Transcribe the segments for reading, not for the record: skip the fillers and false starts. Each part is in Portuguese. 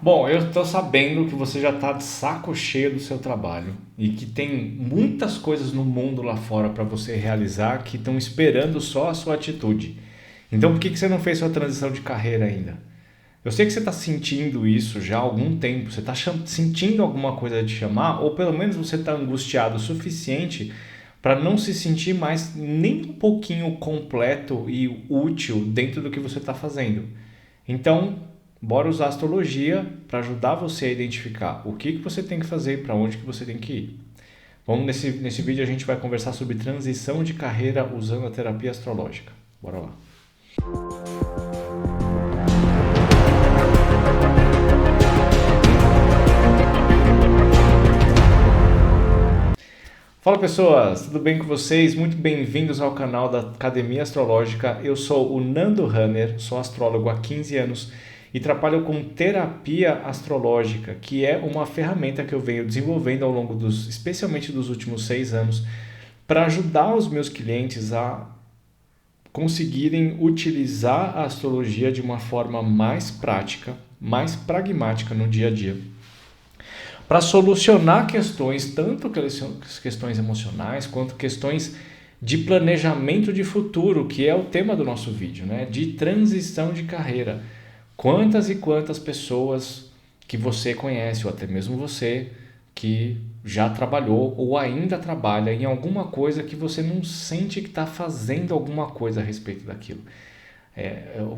Bom, eu estou sabendo que você já está de saco cheio do seu trabalho e que tem muitas coisas no mundo lá fora para você realizar que estão esperando só a sua atitude. Então, por que você não fez sua transição de carreira ainda? Eu sei que você está sentindo isso já há algum tempo, você está sentindo alguma coisa de chamar, ou pelo menos você está angustiado o suficiente para não se sentir mais nem um pouquinho completo e útil dentro do que você está fazendo. Então, bora usar a astrologia para ajudar você a identificar o que você tem que fazer e para onde que você tem que ir. Vamos nesse vídeo a gente vai conversar sobre transição de carreira usando a terapia astrológica. Bora lá. Fala pessoas, tudo bem com vocês? Muito bem-vindos ao canal da Academia Astrológica. Eu sou o Nando Hanner, sou astrólogo há 15 anos e trabalho com terapia astrológica, que é uma ferramenta que eu venho desenvolvendo ao longo especialmente dos últimos 6 anos, para ajudar os meus clientes a conseguirem utilizar a astrologia de uma forma mais prática, mais pragmática no dia a dia, para solucionar questões, tanto questões emocionais quanto questões de planejamento de futuro, que é o tema do nosso vídeo, né? De transição de carreira. Quantas e quantas pessoas que você conhece, ou até mesmo você, que já trabalhou ou ainda trabalha em alguma coisa que você não sente que está fazendo alguma coisa a respeito daquilo.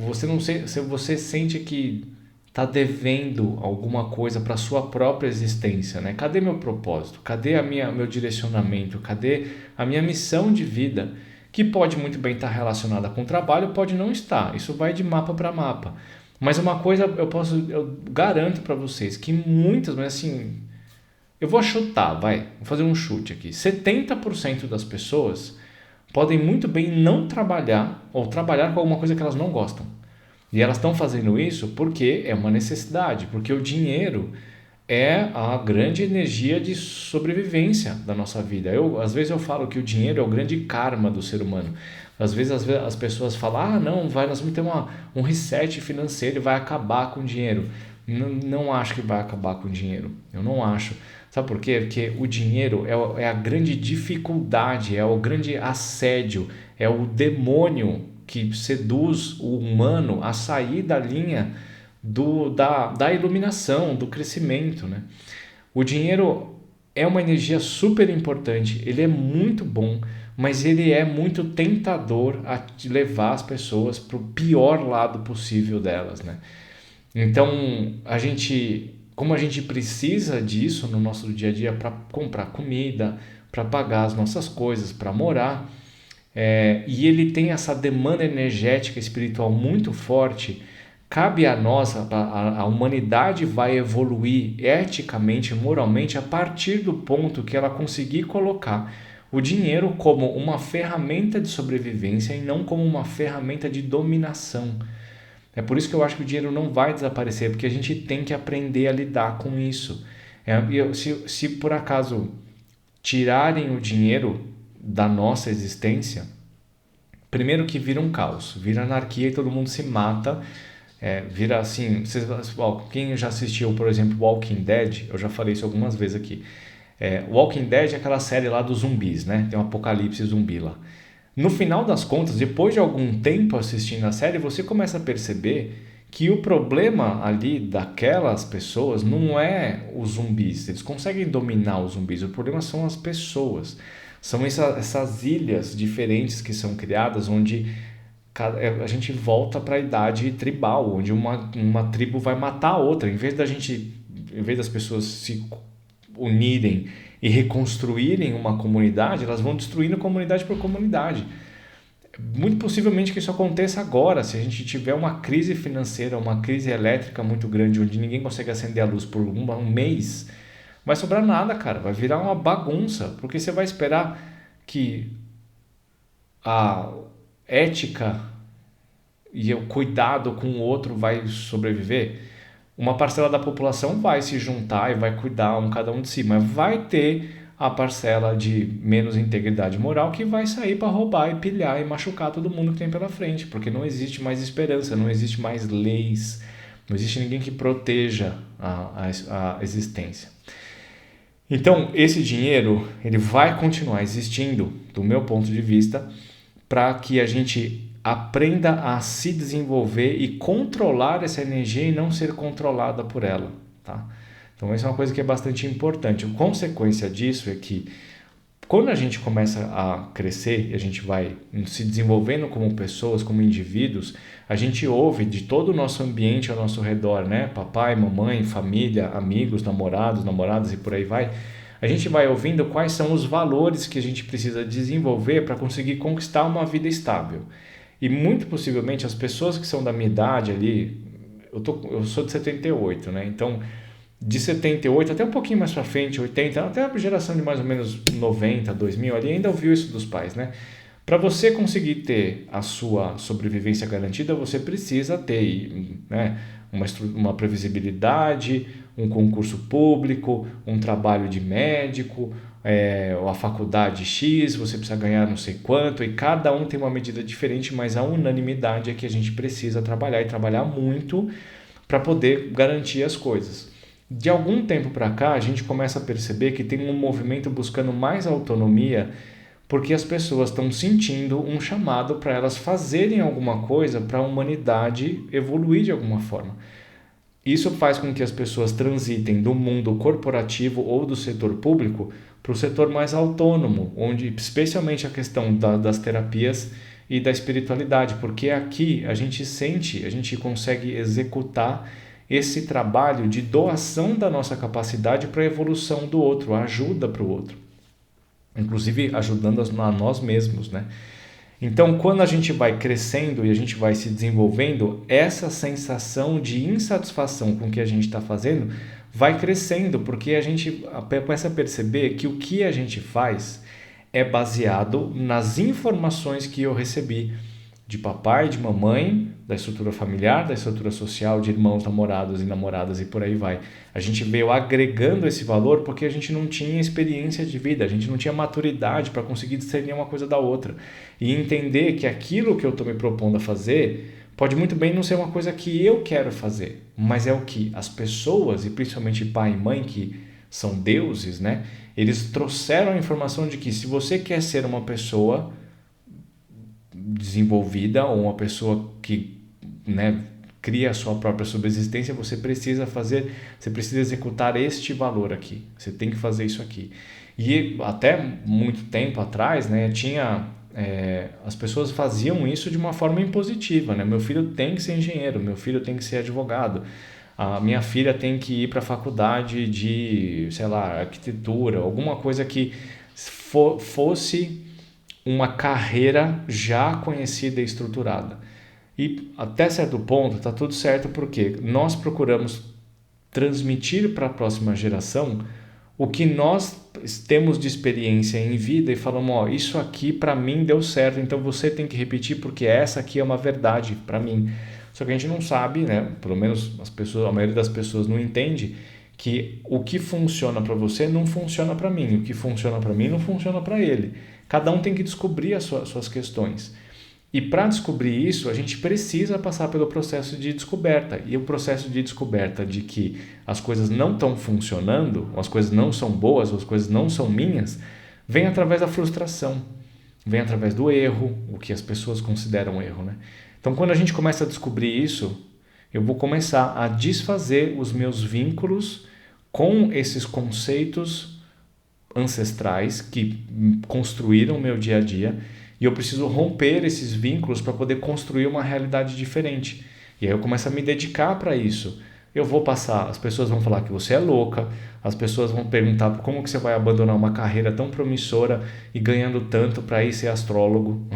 Você não se você sente que está devendo alguma coisa para a sua própria existência, né? Cadê meu propósito? Cadê meu direcionamento? Cadê a minha missão de vida? Que pode muito bem estar relacionada com o trabalho, pode não estar. Isso vai de mapa para mapa. Mas uma coisa eu garanto para vocês que muitas, mas assim, eu vou chutar, vou fazer um chute aqui. 70% das pessoas podem muito bem não trabalhar ou trabalhar com alguma coisa que elas não gostam. E elas estão fazendo isso porque é uma necessidade, porque o dinheiro é a grande energia de sobrevivência da nossa vida. Às vezes eu falo que o dinheiro é o grande karma do ser humano. Às vezes as pessoas falam, não, nós vamos ter um reset financeiro e vai acabar com o dinheiro. Não, não acho que vai acabar com o dinheiro. Eu não acho. Sabe por quê? Porque o dinheiro é a grande dificuldade, é o grande assédio, é o demônio que seduz o humano a sair da linha da iluminação, do crescimento, né? O dinheiro é uma energia super importante, ele é muito bom, mas ele é muito tentador a levar as pessoas para o pior lado possível delas, né? Então, como a gente precisa disso no nosso dia a dia para comprar comida, para pagar as nossas coisas, para morar, e ele tem essa demanda energética espiritual muito forte, cabe a nós, a humanidade vai evoluir eticamente, moralmente, a partir do ponto que ela conseguir colocar o dinheiro como uma ferramenta de sobrevivência e não como uma ferramenta de dominação. É por isso que eu acho que o dinheiro não vai desaparecer, porque a gente tem que aprender a lidar com isso. Se por acaso tirarem o dinheiro da nossa existência, primeiro que vira um caos, vira anarquia e todo mundo se mata, vira assim, quem já assistiu, por exemplo, Walking Dead, eu já falei isso algumas vezes aqui, Walking Dead é aquela série lá dos zumbis, né? Tem um apocalipse zumbi lá. No final das contas, depois de algum tempo assistindo a série, você começa a perceber que o problema ali daquelas pessoas não é os zumbis, eles conseguem dominar os zumbis, o problema são as pessoas. São essas ilhas diferentes que são criadas onde a gente volta para a idade tribal, onde uma tribo vai matar a outra. Em vez das pessoas se unirem e reconstruírem uma comunidade, elas vão destruindo comunidade por comunidade. Muito possivelmente que isso aconteça agora, se a gente tiver uma crise financeira, uma crise elétrica muito grande, onde ninguém consegue acender a luz por um mês, vai sobrar nada, cara, vai virar uma bagunça, porque você vai esperar que a ética e o cuidado com o outro vai sobreviver. Uma parcela da população vai se juntar e vai cuidar cada um de si, mas vai ter a parcela de menos integridade moral que vai sair para roubar e pilhar e machucar todo mundo que tem pela frente, porque não existe mais esperança, não existe mais leis, Não existe ninguém que proteja a existência. Então, esse dinheiro, ele vai continuar existindo, do meu ponto de vista, para que a gente aprenda a se desenvolver e controlar essa energia e não ser controlada por ela, tá? Então, essa é uma coisa que é bastante importante. A consequência disso é que quando a gente começa a crescer e a gente vai se desenvolvendo como pessoas, como indivíduos, a gente ouve de todo o nosso ambiente ao nosso redor, né? Papai, mamãe, família, amigos, namorados, namoradas e por aí vai. A gente vai ouvindo quais são os valores que a gente precisa desenvolver para conseguir conquistar uma vida estável. E muito possivelmente as pessoas que são da minha idade ali, eu sou de 78, né? Então, de 78 até um pouquinho mais para frente, 80, até a geração de mais ou menos 90, 2000 ali, ainda ouviu isso dos pais, né? Para você conseguir ter a sua sobrevivência garantida, você precisa ter, né, uma previsibilidade, um concurso público, um trabalho de médico, a faculdade X, você precisa ganhar não sei quanto, e cada um tem uma medida diferente, mas a unanimidade é que a gente precisa trabalhar e trabalhar muito para poder garantir as coisas. De algum tempo para cá, a gente começa a perceber que tem um movimento buscando mais autonomia, porque as pessoas estão sentindo um chamado para elas fazerem alguma coisa para a humanidade evoluir de alguma forma. Isso faz com que as pessoas transitem do mundo corporativo ou do setor público para o setor mais autônomo, onde especialmente a questão das terapias e da espiritualidade, porque aqui a gente consegue executar esse trabalho de doação da nossa capacidade para a evolução do outro, a ajuda para o outro, inclusive ajudando a nós mesmos, né? Então, quando a gente vai crescendo e a gente vai se desenvolvendo, essa sensação de insatisfação com o que a gente está fazendo vai crescendo, porque a gente começa a perceber que o que a gente faz é baseado nas informações que eu recebi de papai, de mamãe, da estrutura familiar, da estrutura social, de irmãos, namorados e namoradas e por aí vai. A gente veio agregando esse valor porque a gente não tinha experiência de vida, a gente não tinha maturidade para conseguir discernir uma coisa da outra. E entender que aquilo que eu estou me propondo a fazer pode muito bem não ser uma coisa que eu quero fazer, mas é o que as pessoas, e principalmente pai e mãe, que são deuses, né? Eles trouxeram a informação de que se você quer ser uma pessoa desenvolvida ou uma pessoa que, né, cria a sua própria subsistência, você precisa executar este valor aqui, você tem que fazer isso aqui. E até muito tempo atrás, né, as pessoas faziam isso de uma forma impositiva, né? Meu filho tem que ser engenheiro, meu filho tem que ser advogado, a minha filha tem que ir para a faculdade de, sei lá, arquitetura, alguma coisa que fosse uma carreira já conhecida e estruturada. E até certo ponto está tudo certo, porque nós procuramos transmitir para a próxima geração o que nós temos de experiência em vida e falamos, ó, isso aqui para mim deu certo, então você tem que repetir porque essa aqui é uma verdade para mim. Só que a gente não sabe, né? Pelo menos a maioria das pessoas não entende que o que funciona para você não funciona para mim, o que funciona para mim não funciona para ele. Cada um tem que descobrir as suas questões. E para descobrir isso, a gente precisa passar pelo processo de descoberta. E o processo de descoberta de que as coisas não estão funcionando, ou as coisas não são boas, ou as coisas não são minhas, vem através da frustração, vem através do erro, o que as pessoas consideram erro, né? Então, quando a gente começa a descobrir isso, eu vou começar a desfazer os meus vínculos com esses conceitos ancestrais que construíram o meu dia a dia, e eu preciso romper esses vínculos para poder construir uma realidade diferente. E aí eu começo a me dedicar para isso. Eu vou passar, as pessoas vão falar que você é louca, as pessoas vão perguntar como que você vai abandonar uma carreira tão promissora e ganhando tanto para ir ser astrólogo.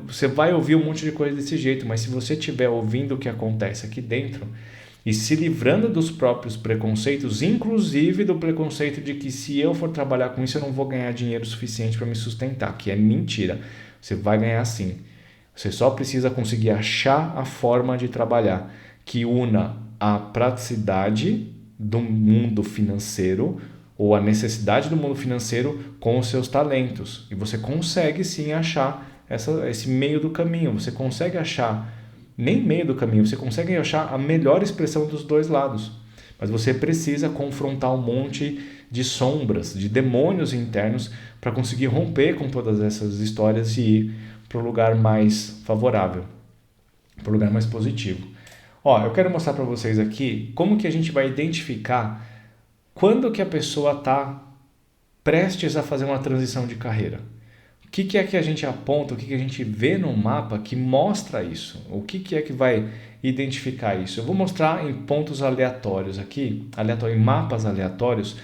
Você vai ouvir um monte de coisa desse jeito, mas se você estiver ouvindo o que acontece aqui dentro e se livrando dos próprios preconceitos, inclusive do preconceito de que se eu for trabalhar com isso eu não vou ganhar dinheiro suficiente para me sustentar, que é mentira. Você vai ganhar sim. Você só precisa conseguir achar a forma de trabalhar que una a praticidade do mundo financeiro ou a necessidade do mundo financeiro com os seus talentos. E você consegue sim achar esse meio do caminho. Você consegue achar nem meio do caminho, você consegue achar a melhor expressão dos dois lados. Mas você precisa confrontar um monte de sombras, de demônios internos para conseguir romper com todas essas histórias e ir para o lugar mais favorável, para o lugar mais positivo. Ó, eu quero mostrar para vocês aqui como que a gente vai identificar quando que a pessoa está prestes a fazer uma transição de carreira. O que é que a gente aponta, o que a gente vê no mapa que mostra isso? O que é que vai identificar isso? Eu vou mostrar em pontos aleatórios aqui, em mapas aleatórios,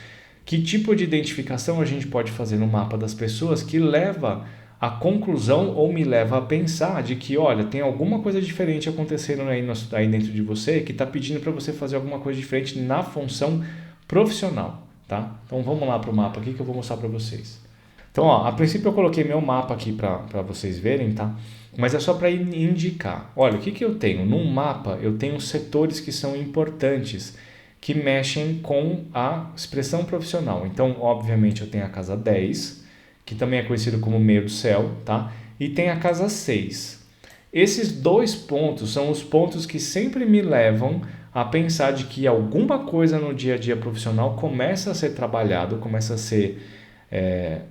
que tipo de identificação a gente pode fazer no mapa das pessoas que leva à conclusão ou me leva a pensar de que, olha, tem alguma coisa diferente acontecendo aí dentro de você que está pedindo para você fazer alguma coisa diferente na função profissional, tá? Então vamos lá para o mapa aqui que eu vou mostrar para vocês. Então, ó, a princípio eu coloquei meu mapa aqui para vocês verem, tá? Mas é só para indicar. Olha, o que eu tenho? Num mapa eu tenho setores que são importantes, que mexem com a expressão profissional. Então, obviamente, eu tenho a casa 10, que também é conhecido como meio do céu, tá? E tem a casa 6. Esses dois pontos são os pontos que sempre me levam a pensar de que alguma coisa no dia a dia profissional começa a ser trabalhado, começa a ser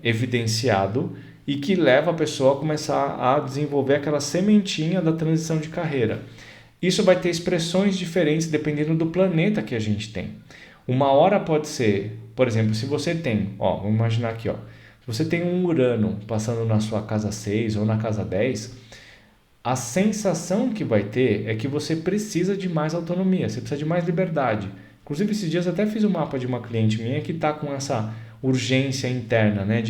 evidenciado e que leva a pessoa a começar a desenvolver aquela sementinha da transição de carreira. Isso vai ter expressões diferentes dependendo do planeta que a gente tem. Uma hora pode ser, por exemplo, se você tem, vamos imaginar aqui, se você tem um Urano passando na sua casa 6 ou na casa 10, a sensação que vai ter é que você precisa de mais autonomia, você precisa de mais liberdade. Inclusive, esses dias eu até fiz um mapa de uma cliente minha que está com essa urgência interna, né?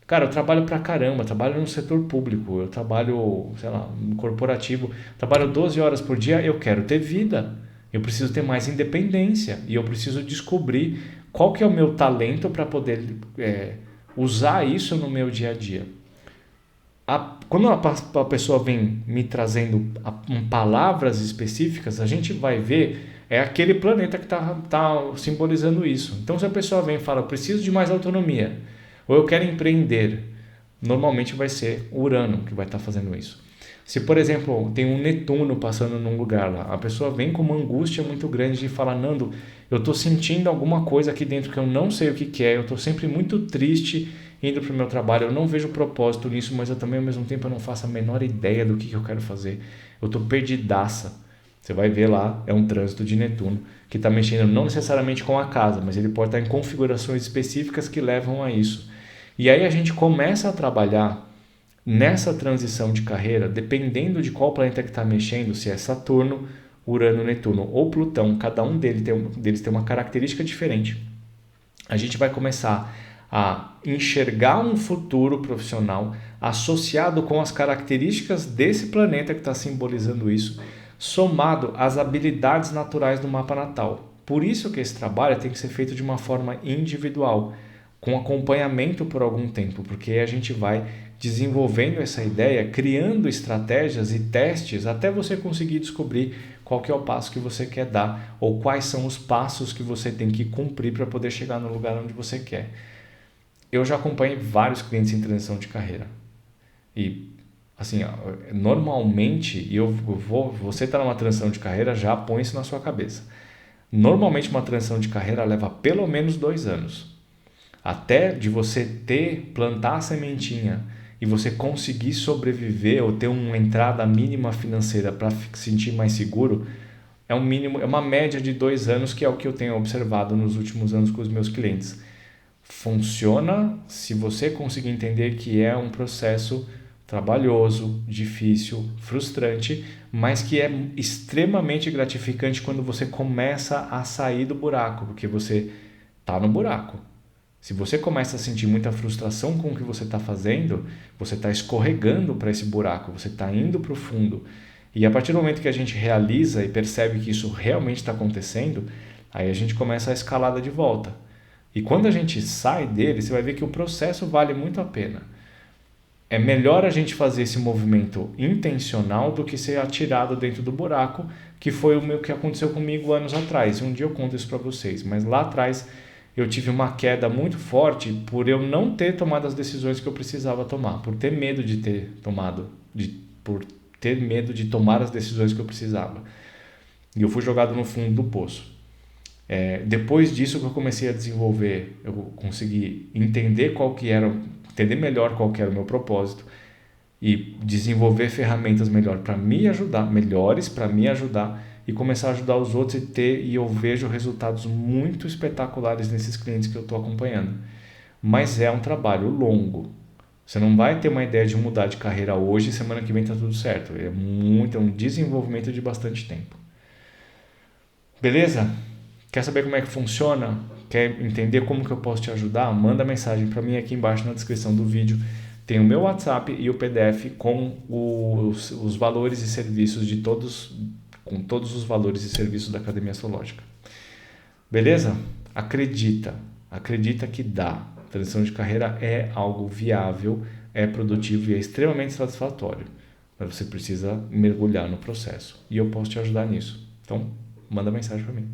Cara, eu trabalho pra caramba, eu trabalho no setor público, eu trabalho, sei lá, no corporativo, trabalho 12 horas por dia, eu quero ter vida, eu preciso ter mais independência e eu preciso descobrir qual que é o meu talento para poder usar isso no meu dia a dia. Quando a pessoa vem me trazendo palavras específicas, a gente vai ver aquele planeta que tá simbolizando isso. Então, se a pessoa vem e fala, eu preciso de mais autonomia, ou eu quero empreender, normalmente vai ser o Urano que vai estar fazendo isso. Se, por exemplo, tem um Netuno passando num lugar lá, a pessoa vem com uma angústia muito grande e fala, Nando, eu estou sentindo alguma coisa aqui dentro que eu não sei o que é, eu estou sempre muito triste indo para o meu trabalho, eu não vejo propósito nisso, mas eu também ao mesmo tempo eu não faço a menor ideia do que eu quero fazer, eu estou perdidaça. Você vai ver lá, é um trânsito de Netuno, que está mexendo não necessariamente com a casa, mas ele pode estar em configurações específicas que levam a isso. E aí a gente começa a trabalhar nessa transição de carreira, dependendo de qual planeta que está mexendo, se é Saturno, Urano, Netuno ou Plutão, cada um deles tem uma característica diferente. A gente vai começar a enxergar um futuro profissional associado com as características desse planeta que está simbolizando isso, somado às habilidades naturais do mapa natal. Por isso que esse trabalho tem que ser feito de uma forma individual, com acompanhamento por algum tempo, porque a gente vai desenvolvendo essa ideia, criando estratégias e testes até você conseguir descobrir qual que é o passo que você quer dar ou quais são os passos que você tem que cumprir para poder chegar no lugar onde você quer. Eu já acompanhei vários clientes em transição de carreira e assim, normalmente, você está numa transição de carreira, já põe isso na sua cabeça. Normalmente uma transição de carreira leva pelo menos 2 anos. Até de você plantar a sementinha e você conseguir sobreviver ou ter uma entrada mínima financeira para se sentir mais seguro, é uma média de 2 anos, que é o que eu tenho observado nos últimos anos com os meus clientes. Funciona se você conseguir entender que é um processo trabalhoso, difícil, frustrante, mas que é extremamente gratificante quando você começa a sair do buraco, porque você está no buraco. Se você começa a sentir muita frustração com o que você está fazendo, você está escorregando para esse buraco, você está indo para o fundo. E a partir do momento que a gente realiza e percebe que isso realmente está acontecendo, aí a gente começa a escalada de volta. E quando a gente sai dele, você vai ver que o processo vale muito a pena. É melhor a gente fazer esse movimento intencional do que ser atirado dentro do buraco, que foi o que aconteceu comigo anos atrás. Um dia eu conto isso para vocês, mas lá atrás eu tive uma queda muito forte por eu não ter tomado as decisões que eu precisava tomar, por ter medo de ter tomado, por ter medo de tomar as decisões que eu precisava. E eu fui jogado no fundo do poço. Depois disso que eu comecei a desenvolver, eu consegui entender entender melhor qual que era o meu propósito e desenvolver ferramentas melhores para me ajudar e começar a ajudar os outros e eu vejo resultados muito espetaculares nesses clientes que eu estou acompanhando. Mas é um trabalho longo. Você não vai ter uma ideia de mudar de carreira hoje e semana que vem está tudo certo. É um desenvolvimento de bastante tempo. Beleza? Quer saber como é que funciona? Quer entender como que eu posso te ajudar? Manda mensagem para mim aqui embaixo na descrição do vídeo. Tem o meu WhatsApp e o PDF com os valores e serviços com todos os valores e serviços da Academia Astrológica. Beleza? Acredita que dá. Transição de carreira é algo viável, é produtivo e é extremamente satisfatório. Mas você precisa mergulhar no processo. E eu posso te ajudar nisso. Então, manda mensagem para mim.